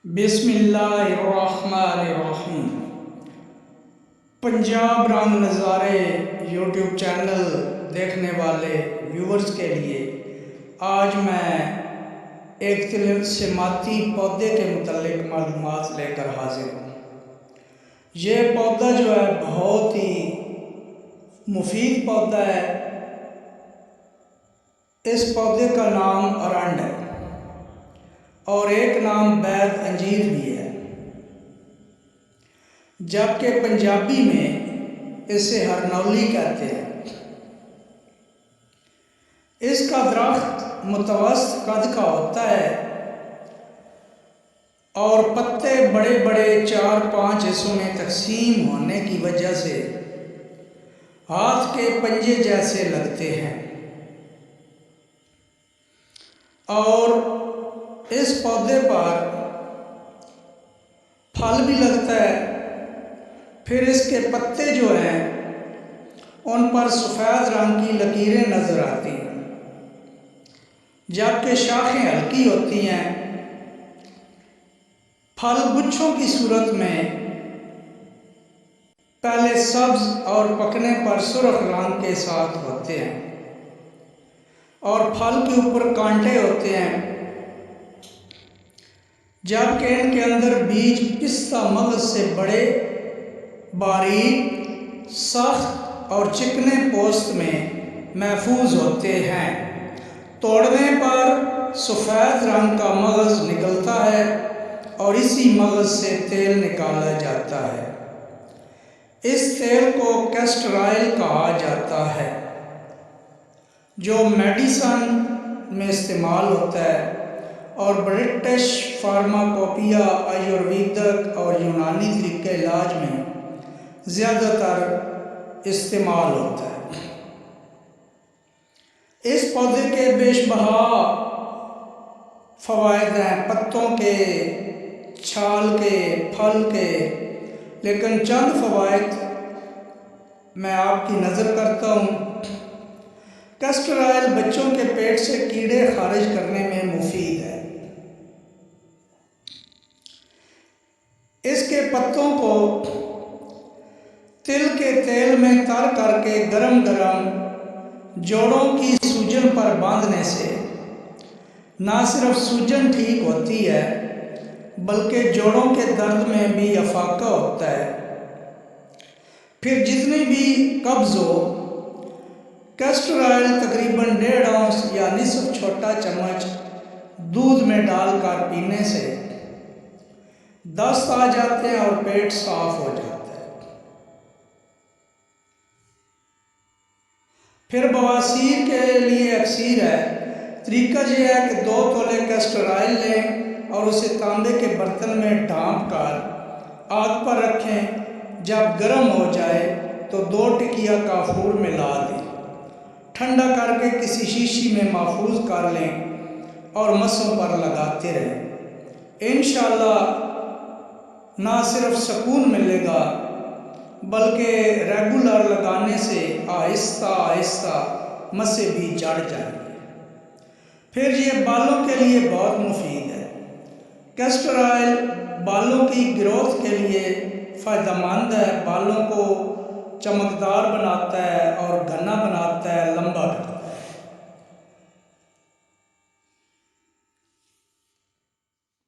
बिस्मिल्लाहिर्रहमानिर्रहीम। पंजाब रंग नज़ारे यूट्यूब चैनल देखने वाले व्यूवर्स के लिए आज मैं एक तिलस्माती पौधे के मुतालिक मालूमात लेकर हाजिर हूँ। ये पौधा जो है बहुत ही मुफीद पौधा है। इस पौधे का नाम अरंड है और एक नाम बैद अंजीर भी है, जबकि पंजाबी में इसे हरनौली कहते हैं। इसका दरख्त मुतवस्सित कद का होता है और पत्ते बड़े बड़े 4-5 हिस्सों में तकसीम होने की वजह से हाथ के पंजे जैसे लगते हैं और इस पौधे पर फल भी लगता है। फिर इसके पत्ते जो हैं उन पर सफ़ेद रंग की लकीरें नज़र आती हैं, जबकि शाखें हल्की होती हैं। फल गुच्छों की सूरत में पहले सब्ज और पकने पर सुर्ख रंग के साथ होते हैं और फल के ऊपर कांटे होते हैं, जबकि इनके अंदर बीज पिस्ता मगज से बड़े, बारीक, सख्त और चिकने पोस्त में महफूज होते हैं। तोड़ने पर सफ़ेद रंग का मगज निकलता है और इसी मगज से तेल निकाला जाता है। इस तेल को कैस्टर ऑयल कहा जाता है, जो मेडिसन में इस्तेमाल होता है और ब्रिटिश फार्माकोपिया, आयुर्वेदिक और यूनानी तरीके इलाज में ज़्यादातर इस्तेमाल होता है। इस पौधे के बेशबहा फ़वाइद हैं, पत्तों के, छाल के, फल के, लेकिन चंद फ़वाइद मैं आपकी नज़र करता हूँ। कैस्टर ऑयल बच्चों के पेट से कीड़े खारिज करने में मुफीद है। इसके पत्तों को तिल के तेल में तर करके गरम गरम जोड़ों की सूजन पर बांधने से ना सिर्फ सूजन ठीक होती है बल्कि जोड़ों के दर्द में भी अफाका होता है। फिर जितनी भी कब्ज़ हो, कैस्टर ऑयल तकरीबन 1.5 औंस या निसफ छोटा चम्मच दूध में डालकर पीने से दस्त आ जाते हैं और पेट साफ हो जाता है। फिर बवासीर के लिए अक्सीर है। तरीका यह है कि 2 तोले कैस्टर ऑयल लें और उसे तांबे के बर्तन में ढाँप कर आग पर रखें। जब गर्म हो जाए तो 2 टिकिया काफूर मिला दें, ठंडा करके किसी शीशी में महफूज कर लें और मसों पर लगाते रहें। इंशाअल्लाह ना सिर्फ सुकून मिलेगा बल्कि रेगुलर लगाने से आहिस्ता आहिस्ता मसे भी जड़ जाएंगे। फिर ये बालों के लिए बहुत मुफीद है। कैस्टर ऑयल बालों की ग्रोथ के लिए फ़ायदेमंद है, बालों को चमकदार बनाता है और घना बनाता है, लंबा